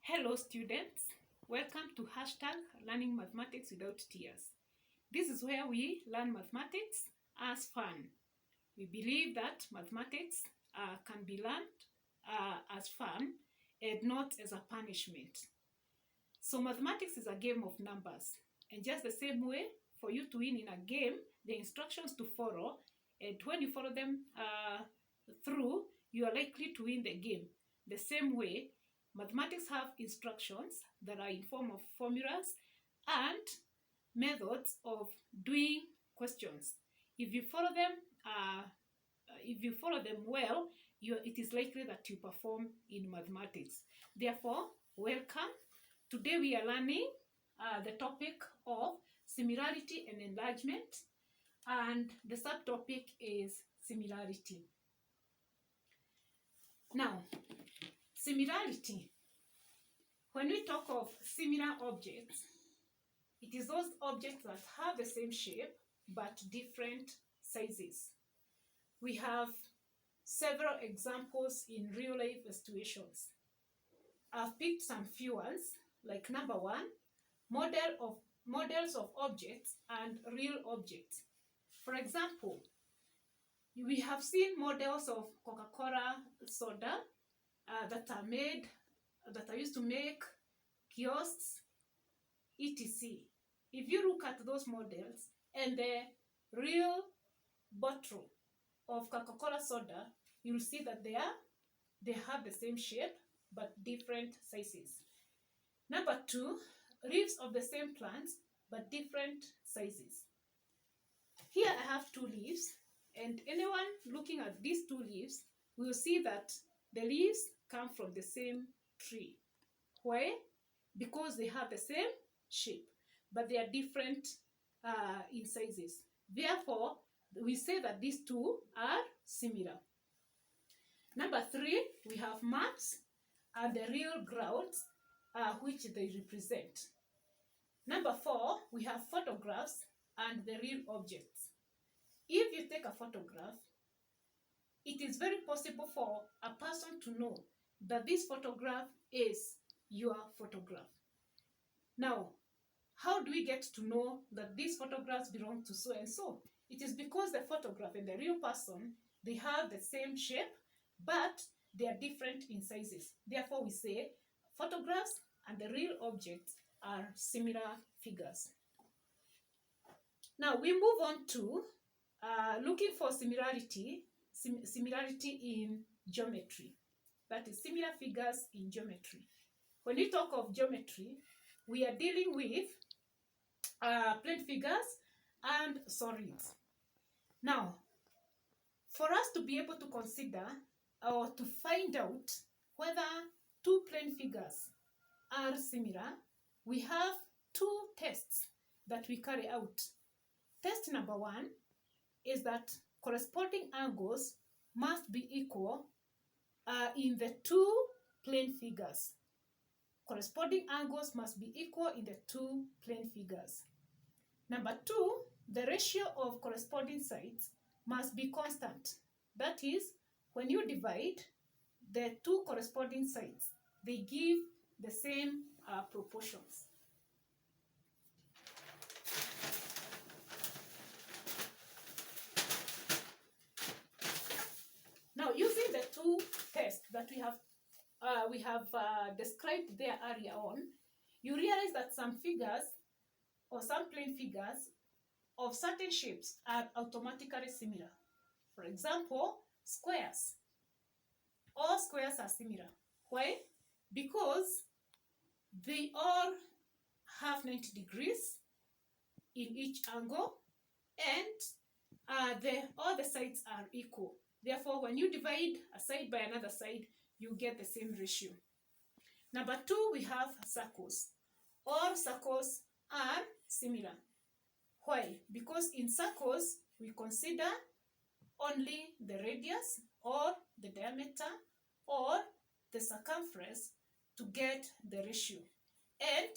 Hello students, welcome to #Learning Mathematics Without Tears. This is where we learn mathematics as fun. We believe that mathematics can be learned as fun and not as a punishment. So mathematics is a game of numbers, and just the same way for you to win in a game, the instructions to follow, and when you follow them through, you are likely to win the game. The same way, mathematics have instructions that are in form of formulas and methods of doing questions. If you follow them well, it is likely that you perform in mathematics. Therefore, welcome. Today we are learning the topic of similarity and enlargement, and the subtopic is similarity. Now, similarity. When we talk of similar objects, it is those objects that have the same shape but different sizes. We have several examples in real life situations. I've picked some few ones, like number one, models of objects and real objects. For example, we have seen models of Coca-Cola soda that are used to make kiosks, etc. If you look at those models and the real bottle of Coca-Cola soda, you'll see that they have the same shape but different sizes. Number two, leaves of the same plant but different sizes. Here I have two leaves, and anyone looking at these two leaves will see that the leaves come from the same tree. Why? Because they have the same shape, but they are different in sizes. Therefore, we say that these two are similar. Number three, we have maps and the real grounds which they represent. Number four, we have photographs and the real objects. If you take a photograph, it is very possible for a person to know that this photograph is your photograph. Now, how do we get to know that these photographs belong to so and so? It is because the photograph and the real person, they have the same shape, but they are different in sizes. Therefore, we say photographs and the real objects are similar figures. Now, we move on to looking for similarity in geometry. That is similar figures in geometry. When we talk of geometry, we are dealing with plane figures and solids. Now, for us to be able to consider or to find out whether two plane figures are similar, we have two tests that we carry out. Test number one is that corresponding angles must be equal in the two plane figures. Corresponding angles must be equal in the two plane figures. Number two, the ratio of corresponding sides must be constant. That is, when you divide the two corresponding sides, they give the same proportions. Now, using the two tests that we have described there earlier on, you realize that some figures or some plane figures of certain shapes are automatically similar. For example, squares. All squares are similar. Why? Because they all have 90 degrees in each angle, and all the sides are equal. Therefore, when you divide a side by another side, you get the same ratio. Number two, we have circles. All circles are similar. Why? Because in circles, we consider only the radius or the diameter or the circumference to get the ratio. And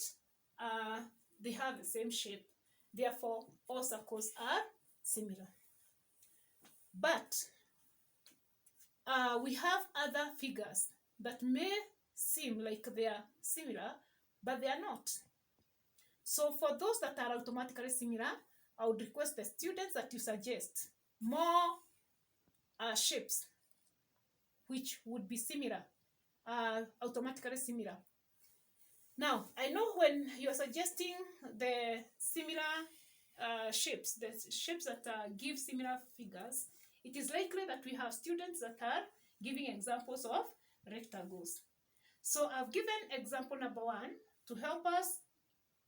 they have the same shape. Therefore, all circles are similar. But we have other figures that may seem like they are similar, but they are not. So for those that are automatically similar, I would request the students that you suggest more shapes which would be similar, automatically similar. Now, I know when you're suggesting the similar shapes, the shapes that give similar figures, it is likely that we have students that are giving examples of rectangles. So I've given example number 1 to help us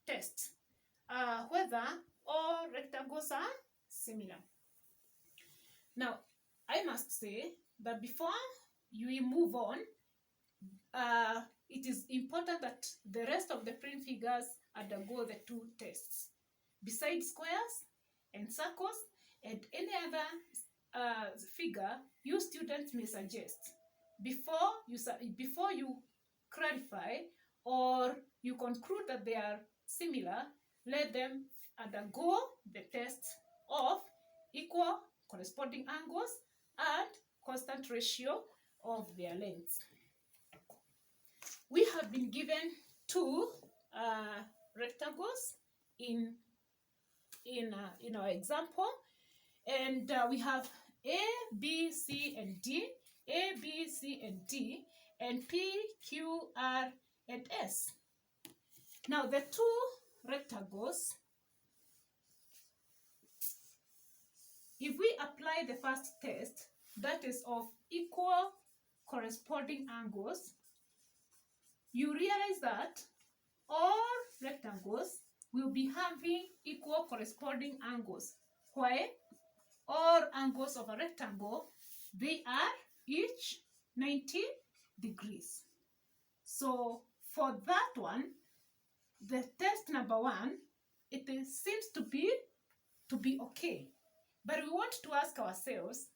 test whether all rectangles are similar. Now, I must say that before you move on, it is important that the rest of the print figures undergo the 2 tests. Besides squares and circles and any other figure you students may suggest, before you clarify or you conclude that they are similar, let them undergo the test of equal corresponding angles and constant ratio of their lengths. We have been given 2 rectangles in our example, and we have A, B, C, and D, A, B, C, and D, and P, Q, R, and S. Now the 2 rectangles, if we apply the first test, that is of equal corresponding angles, you realize that all rectangles will be having equal corresponding angles, where all angles of a rectangle, they are each 90 degrees. So for that one, the test number 1, it seems to be okay. But we want to ask ourselves,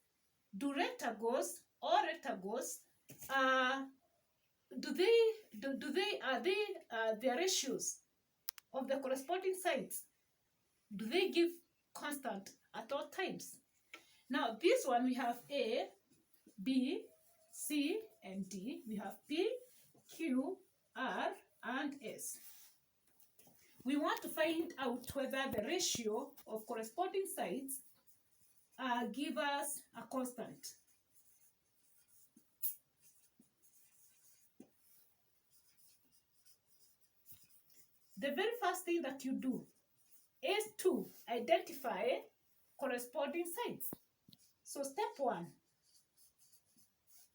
do rectangles, all rectangles, their ratios of the corresponding sides, do they give constant at all times? Now this one, we have A, B, C, and D. We have P, Q, R, and S. We want to find out whether the ratio of corresponding sides give us a constant. The very first thing that you do is to identify corresponding sides. So step 1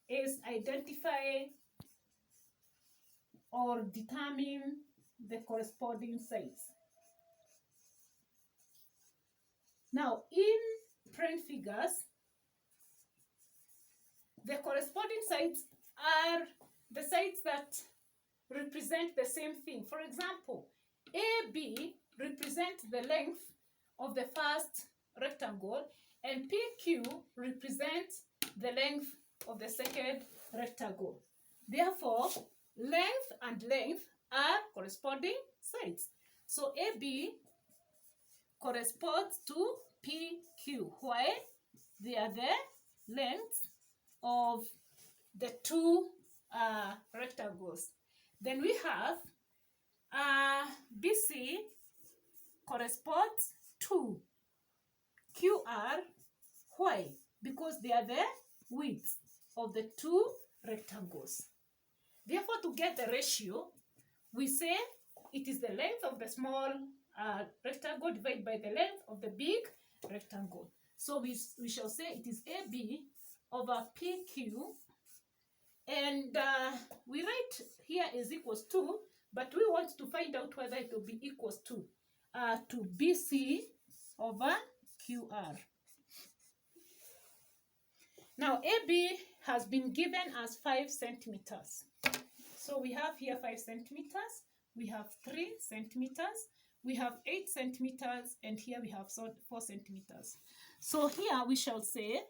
is identify or determine the corresponding sides. Now, in print figures, the corresponding sides are the sides that represent the same thing. For example, AB represents the length of the first rectangle, and PQ represents the length of the second rectangle. Therefore, length and length are corresponding sides. So AB corresponds to PQ, where they are the lengths of the 2 rectangles. Then we have BC corresponds to QR. Why? Because they are the width of the 2 rectangles. Therefore, to get the ratio, we say it is the length of the small rectangle divided by the length of the big rectangle. So we shall say it is AB over PQ, and we write here is equals to, but we want to find out whether it will be equals to BC over QR. Now AB has been given as 5 centimeters. So we have here 5 centimeters, we have 3 centimeters, we have 8 centimeters, and here we have 4 centimeters. So here we shall say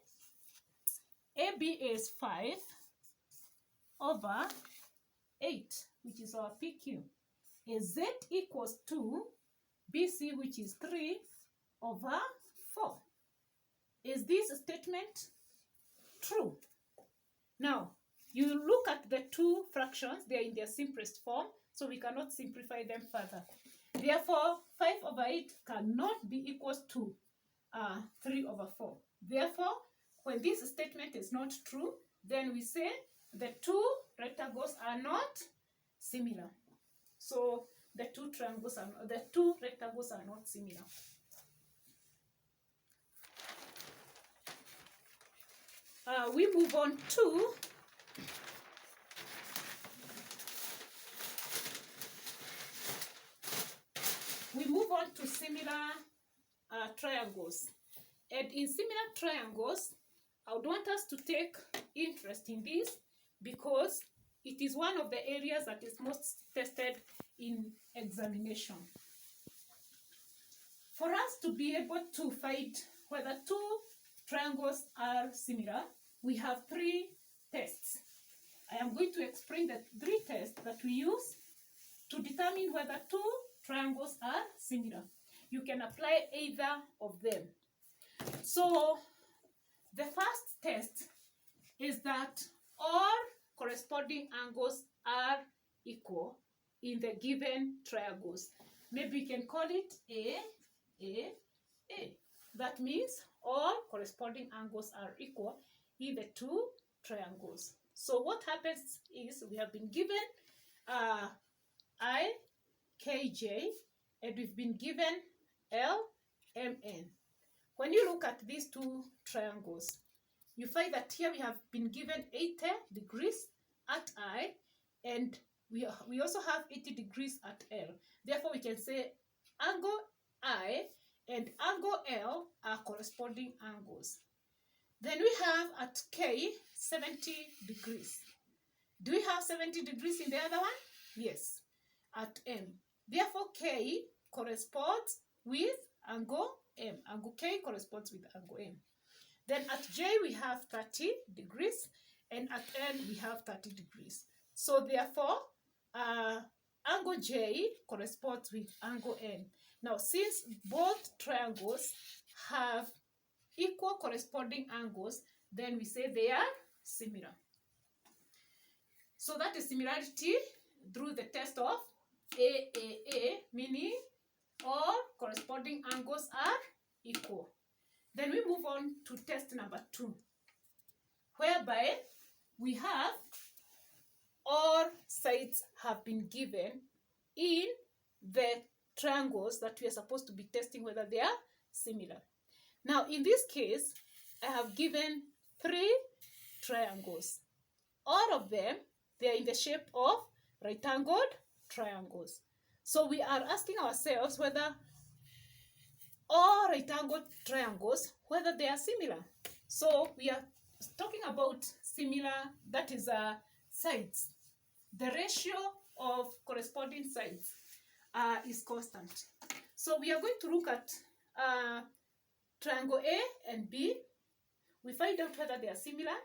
AB is 5 over 8, which is our PQ. Is Z equals to BC, which is 3 over 4. Is this statement true? Now, You look at the two fractions, they are in their simplest form, so we cannot simplify them further. Therefore, 5/8 cannot be equals to 3/4. Therefore, when this statement is not true, then we say the two rectangles are not similar. So the two rectangles are not similar. We move on to similar triangles. And in similar triangles, I would want us to take interest in this because it is one of the areas that is most tested in examination. For us to be able to find whether two triangles are similar, we have three tests. I am going to explain the three tests that we use to determine whether two triangles are similar. You can apply either of them. So the first test is that all corresponding angles are equal in the given triangles. Maybe we can call it A. That means all corresponding angles are equal in the two triangles. So what happens is we have been given I, K, J, and we've been given L, M, N. When you look at these two triangles, you find that here we have been given 80 degrees at I, and we also have 80 degrees at L. Therefore, we can say angle I and angle L are corresponding angles. Then we have at K 70 degrees. Do we have 70 degrees in the other one? Yes, at M. Therefore, K corresponds with angle M. Angle K corresponds with angle M. Then at J we have 30 degrees, and at N we have 30 degrees. So therefore, angle J corresponds with angle N. Now, since both triangles have equal corresponding angles, then we say they are similar. So that is similarity through the test of AAA, meaning all corresponding angles are equal. Then we move on to test number 2, whereby we have all sides have been given in the triangles that we are supposed to be testing whether they are similar. Now, in this case, I have given 3 triangles. All of them, they are in the shape of right-angled triangles. So we are asking ourselves whether all right-angled triangles, whether they are similar. So we are talking about similar, that is sides. The ratio of corresponding sides is constant. So we are going to look at triangle A and B. We find out whether they are similar.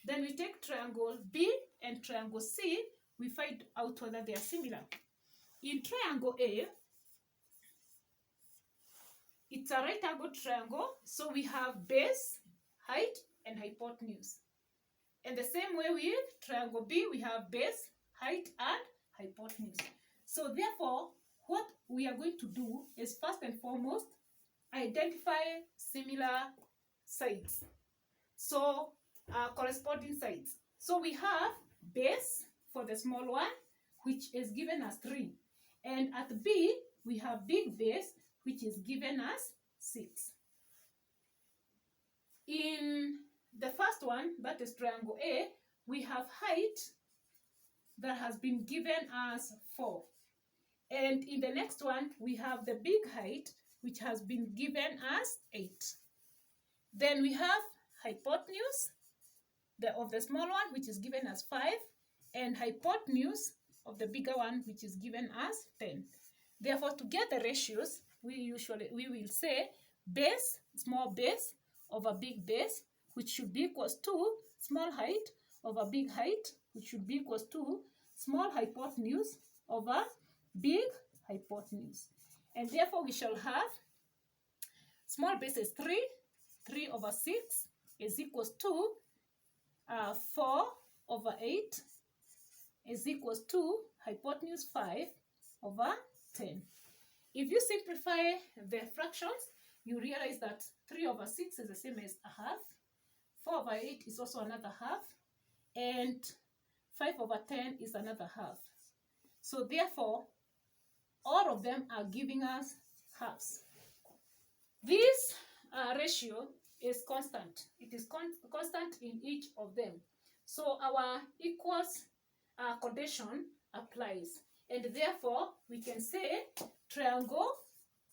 Then we take triangle B and triangle C. We find out whether they are similar. In triangle A, it's a right angle triangle, so we have base, height, and hypotenuse. And the same way with triangle B, we have base, height, and hypotenuse. So therefore, what we are going to do is first and foremost, identify similar sides. So corresponding sides. So we have base for the small one, which is given as 3. And at B, we have big base, which is given as 6. In the first one, that is triangle A, we have height that has been given as 4. And in the next one, we have the big height, which has been given as 8. Then we have hypotenuse of the small one, which is given as 5, and hypotenuse of the bigger one, which is given as 10. Therefore, to get the ratios, we will say base, small base over big base, which should be equals to small height over big height, which should be equals to small hypotenuse over big hypotenuse. And therefore, we shall have small base is 3 over 6 is equals to 4 over 8 is equals to hypotenuse 5 over 10. If you simplify the fractions, you realize that 3 over 6 is the same as a half, 4 over 8 is also another half, and 5 over 10 is another half. So therefore, all of them are giving us halves. This ratio is constant. It is constant in each of them. So our equals condition applies. And therefore, we can say triangle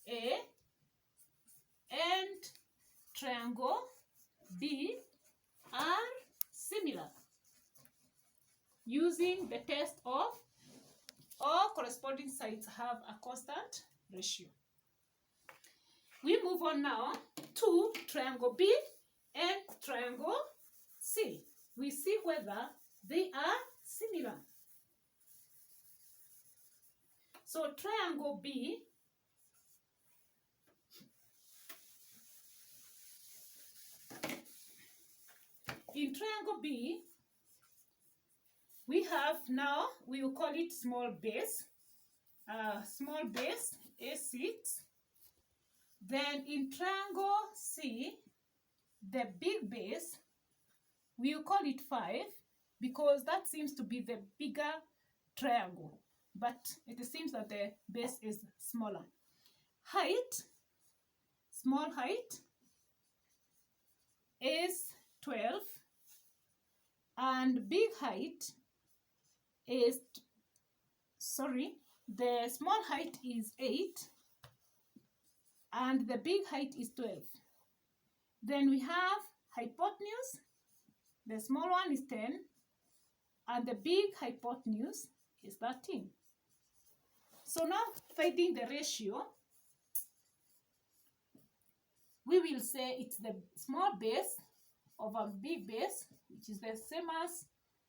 A and triangle B are similar using the test of all corresponding sides have a constant ratio. We move on now to triangle B and triangle C. We see whether they are similar. So triangle B, in triangle B, we have now, we will call it small base A6. Then in triangle C, the big base, we will call it 5 because that seems to be the bigger triangle, but it seems that the base is smaller. Height, small height is 12 and big height is, the small height is 8 and the big height is 12. Then we have hypotenuse, the small one is 10 and the big hypotenuse is 13. So now finding the ratio, we will say it's the small base over big base, which is the same as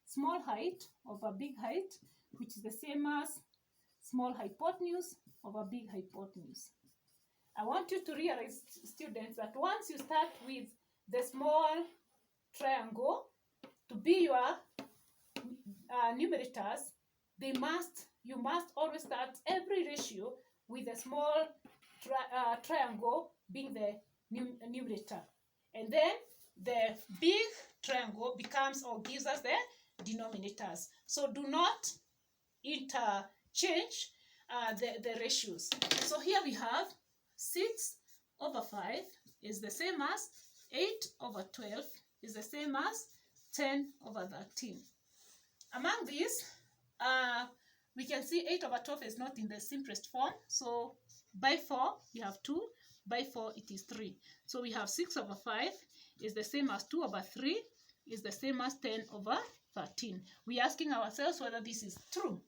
small height over big height, which is the same as small hypotenuse over big hypotenuse. I want you to realize, students, that once you start with the small triangle to be your numerators, you must always start every ratio with a small triangle being the numerator. And then the big triangle becomes or gives us the denominators. So do not interchange the ratios. So here we have 6 over 5 is the same as 8 over 12 is the same as 10 over 13. Among these, we can see 8 over 12 is not in the simplest form. So by 4, we have 2. By 4, it is 3. So we have 6 over 5 is the same as 2 over 3 is the same as 10 over 13. We are asking ourselves whether this is true.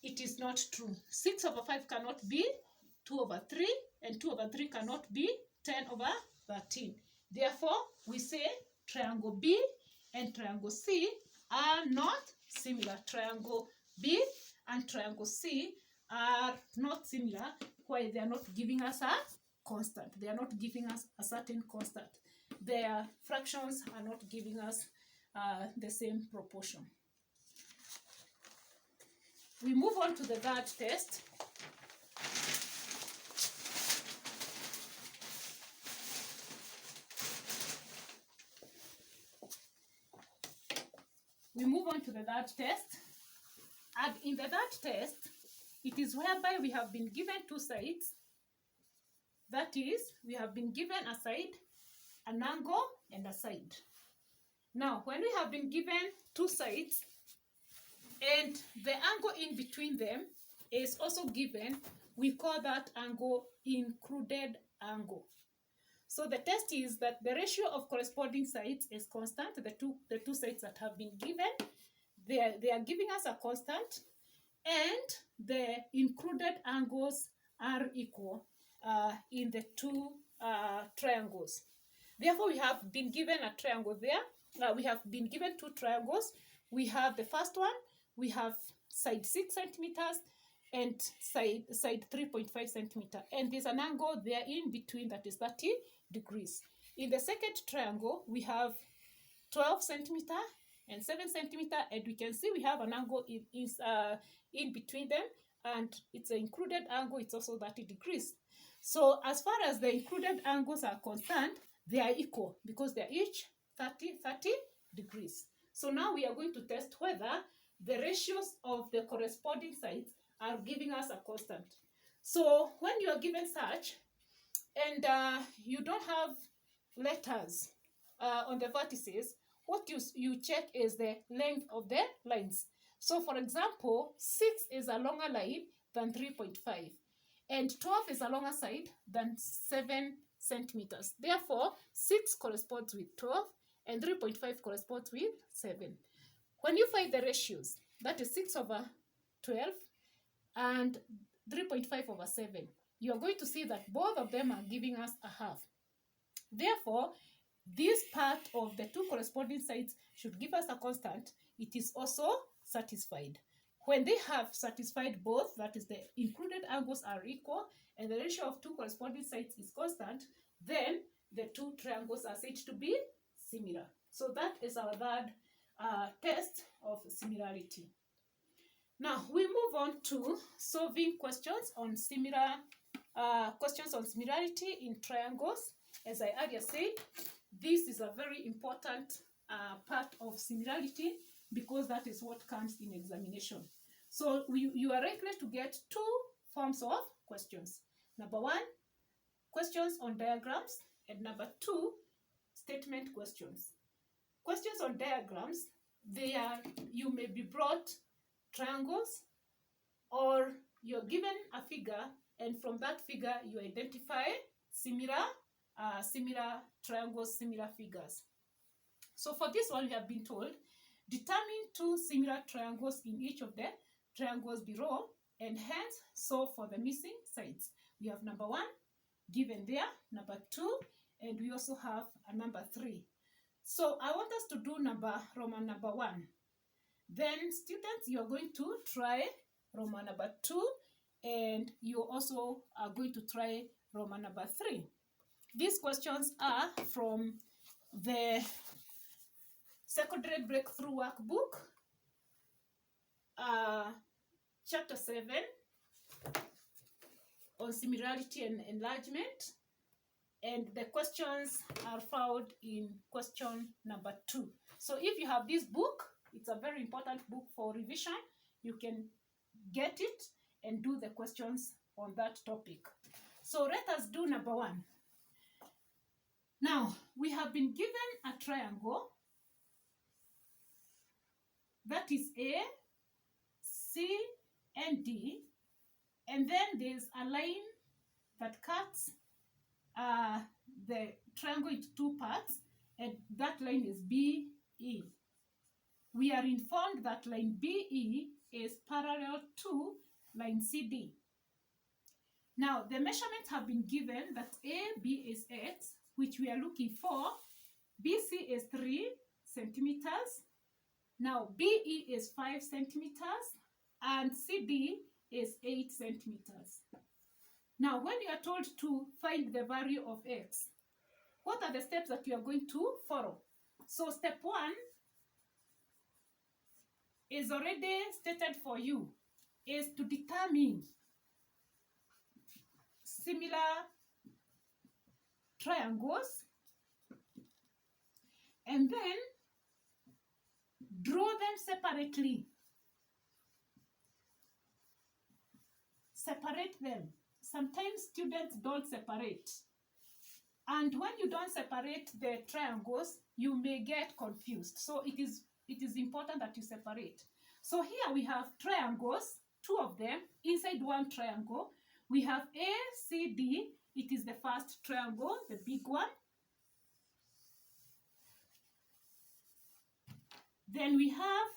It is not true. 6 over 5 cannot be 2 over 3 and 2 over 3 cannot be 10 over 13. Therefore, we say triangle B and triangle C are not similar. Triangle B and triangle C are not similar. Why? They are not giving us a constant. They are not giving us a certain constant. Their fractions are not giving us the same proportion. We move on to the third test. We move on to the third test. And in the third test, it is whereby we have been given two sides. That is, we have been given a side, an angle, and a side. Now, when we have been given two sides, and the angle in between them is also given, we call that angle included angle. So the test is that the ratio of corresponding sides is constant. The two sides that have been given, they are giving us a constant, and the included angles are equal in the two triangles. Therefore, we have been given a triangle there. We have been given two triangles. We have the first one, we have side 6 centimeters and side 3.5 centimeter. And there's an angle there in between that is 30 degrees. In the second triangle, we have 12 centimeter and 7 centimeter, and we can see we have an angle in between them, and it's an included angle, it's also 30 degrees. So as far as the included angles are concerned, they are equal because they're each 30 degrees. So now we are going to test whether the ratios of the corresponding sides are giving us a constant. So when you are given such, and you don't have letters on the vertices, what you check is the length of the lines. So for example, 6 is a longer line than 3.5, and 12 is a longer side than 7 centimeters. Therefore, 6 corresponds with 12 and 3.5 corresponds with 7. When you find the ratios, that is 6 over 12 and 3.5 over 7, you are going to see that both of them are giving us a half. Therefore, this part of the two corresponding sides should give us a constant. It is also satisfied. When they have satisfied both, that is the included angles are equal and the ratio of two corresponding sides is constant, then the two triangles are said to be similar. So that is our third test of similarity. Now we move on to solving questions on similarity in triangles. As I earlier said, this is a very important part of similarity because that is what comes in examination. So you are likely to get two forms of questions. Number one, questions on diagrams, and number two, statement questions. Questions on diagrams, you may be brought triangles, or you're given a figure, and from that figure you identify similar triangles, similar figures. So for this one, we have been told, determine two similar triangles in each of the triangles below, and hence solve for the missing sides. We have number 1 given there, number 2, and we also have a number 3. So I want us to do Roman number 1. Then students, you are going to try Roman number 2, and you also are going to try Roman number 3. These questions are from the Secondary Breakthrough Workbook, Chapter 7, on similarity and enlargement. And the questions are found in question number 2. So if you have this book, it's a very important book for revision. You can get it and do the questions on that topic. So let us do number 1. Now, we have been given a triangle that is A, C, and D, and then there's a line that cuts the triangle into two parts, and that line is BE. We are informed that line BE is parallel to line CD. Now, the measurements have been given that AB is X, which we are looking for. BC is 3 centimeters. Now, BE is 5 centimeters, and CD is 8 centimeters. Now, when you are told to find the value of X, what are the steps that you are going to follow? So, step 1 is already stated for you, is to determine similar triangles, and then draw them separately. Separate them. Sometimes students don't separate. And when you don't separate the triangles, you may get confused. So it is important that you separate. So here we have triangles, 2 of them, inside one triangle. We have ACD. It is the first triangle, the big one. Then we have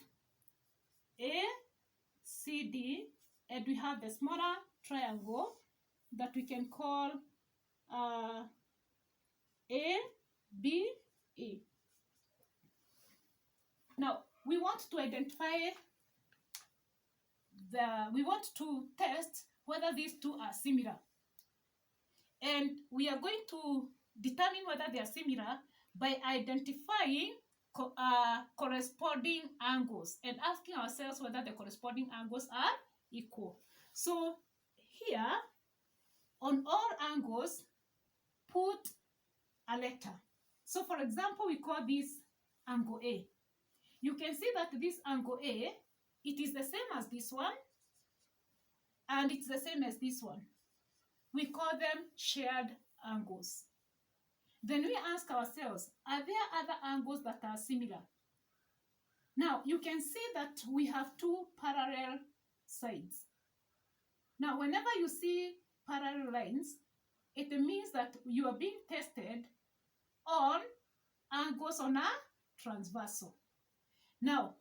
ACD, and we have the smaller triangle that we can call ABE. Now, we want to identify we want to test whether these two are similar. And we are going to determine whether they are similar by identifying corresponding angles and asking ourselves whether the corresponding angles are equal. So here, on all angles, put a letter. So for example, we call this angle A. You can see that this angle A, it is the same as this one, and it's the same as this one. We call them shared angles. Then we ask ourselves, are there other angles that are similar? Now, you can see that we have two parallel sides. Now, whenever you see parallel lines, it means that you are being tested on angles on a transversal. Now,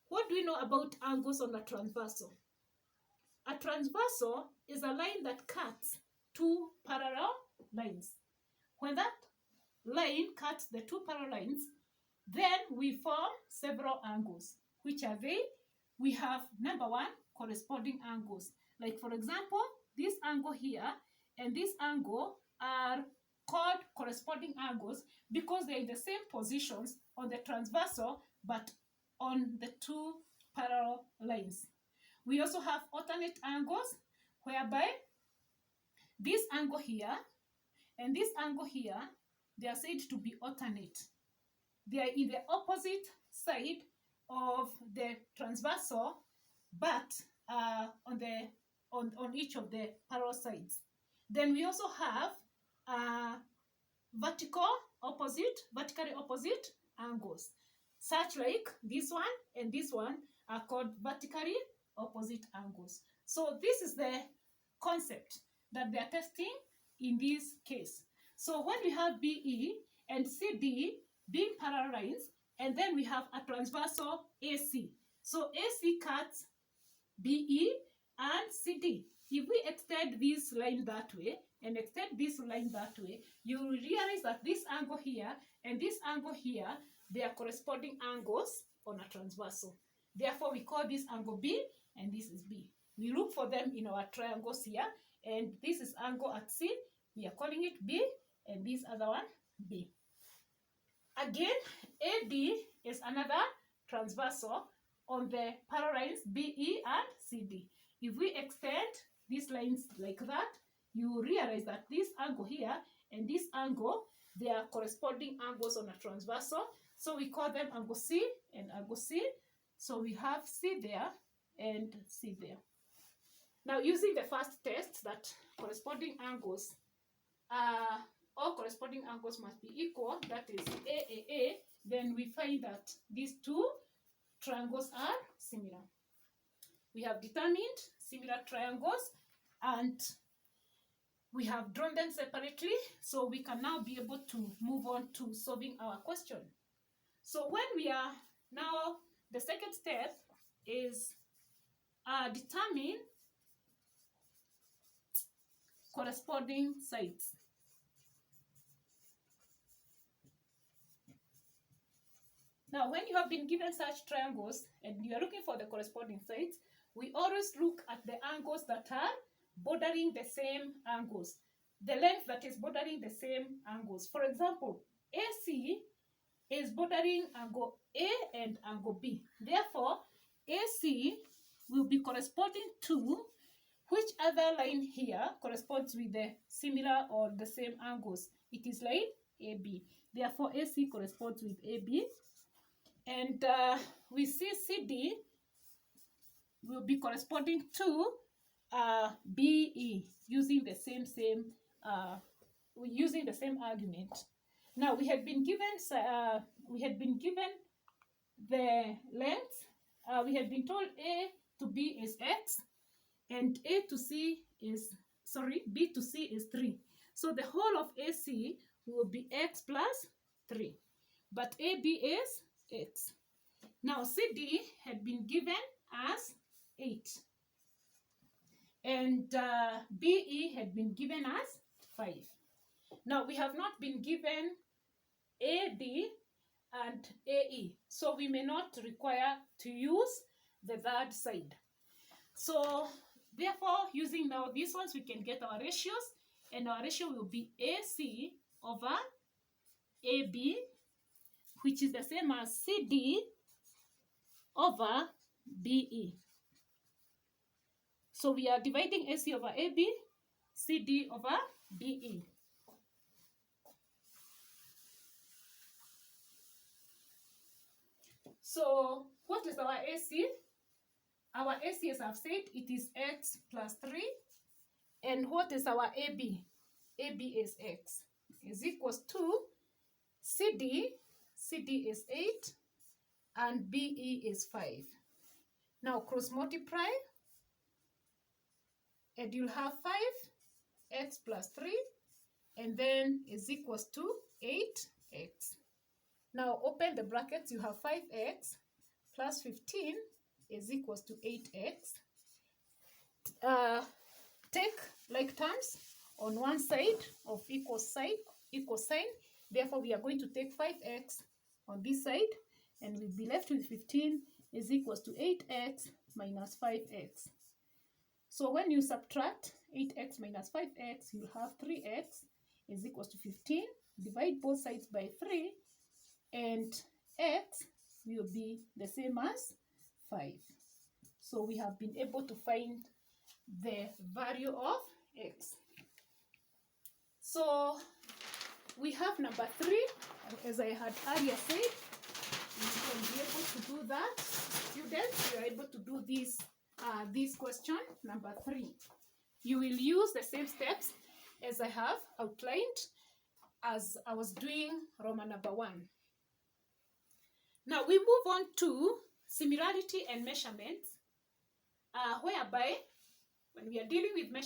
what do we know about angles on a transversal? A transversal is a line that cuts two parallel lines. When that line cuts the two parallel lines, then we form several angles. Which are they? We have, number one, corresponding angles. Like for example, this angle here and this angle are called corresponding angles because they're in the same positions on the transversal but on the two parallel lines. We also have alternate angles whereby this angle here and this angle here, they are said to be alternate. They are in the opposite side of the transversal, but on each of the parallel sides. Then we also have vertically opposite angles, such like this one and this one are called vertically opposite angles. So this is the concept that they are testing in this case. So when we have BE and CD being parallel lines, and then we have a transversal AC. So AC cuts BE and CD. If we extend this line that way and extend this line that way, you will realize that this angle here and this angle here, they are corresponding angles on a transversal. Therefore, we call this angle B and this is B. We look for them in our triangles here, and this is angle at C. We are calling it B, and this other one B. Again, AB is another transversal on the parallel lines BE and CD. If we extend these lines like that, you will realize that this angle here and this angle, they are corresponding angles on a transversal. So we call them angle C and angle C. So we have C there and C there. Now, using the first test that corresponding angles all corresponding angles must be equal, that is AAA, then we find that these two triangles are similar. We have determined similar triangles and we have drawn them separately, so we can now be able to move on to solving our question. So when we are now, the second step is determine corresponding sides. Now, when you have been given such triangles and you are looking for the corresponding sides, we always look at the angles that are bordering the same angles, the length that is bordering the same angles. For example, AC is bordering angle A and angle B. Therefore, AC will be corresponding to which other line here corresponds with the similar or the same angles? It is line AB. Therefore, AC corresponds with AB. And we see CD will be corresponding to BE using the same argument. Now we had been given the length. We had been told A to B is X, and B to C is 3. So the whole of AC will be X plus 3, but AB is X. Now CD had been given as 8, and BE had been given as 5. Now we have not been given AD and AE, so we may not require to use the third side. So therefore, using now these ones, we can get our ratios, and our ratio will be AC over AB, which is the same as CD over BE. So we are dividing AC over AB, CD over BE. So what is our AC? Our AC, as I've said, it is x plus 3. And what is our AB? AB is x, is equals to CD. CD is 8 and BE is 5. Now cross multiply and you'll have 5x plus 3 and then is equals to 8x. Now open the brackets, you have 5x plus 15 is equals to 8x. Take like terms on one side of equal sign. Therefore, we are going to take 5x on this side and we'll be left with 15 is equals to 8x minus 5x. So when you subtract 8x minus 5x, you have 3x is equals to 15. Divide both sides by 3 and x will be the same as 5. So we have been able to find the value of x. So we have number 3, as I had earlier said, you can be able to do that. Students, you are able to do this question, number 3. You will use the same steps as I have outlined as I was doing Roman number 1. Now we move on to similarity and measurements, whereby when we are dealing with measurements,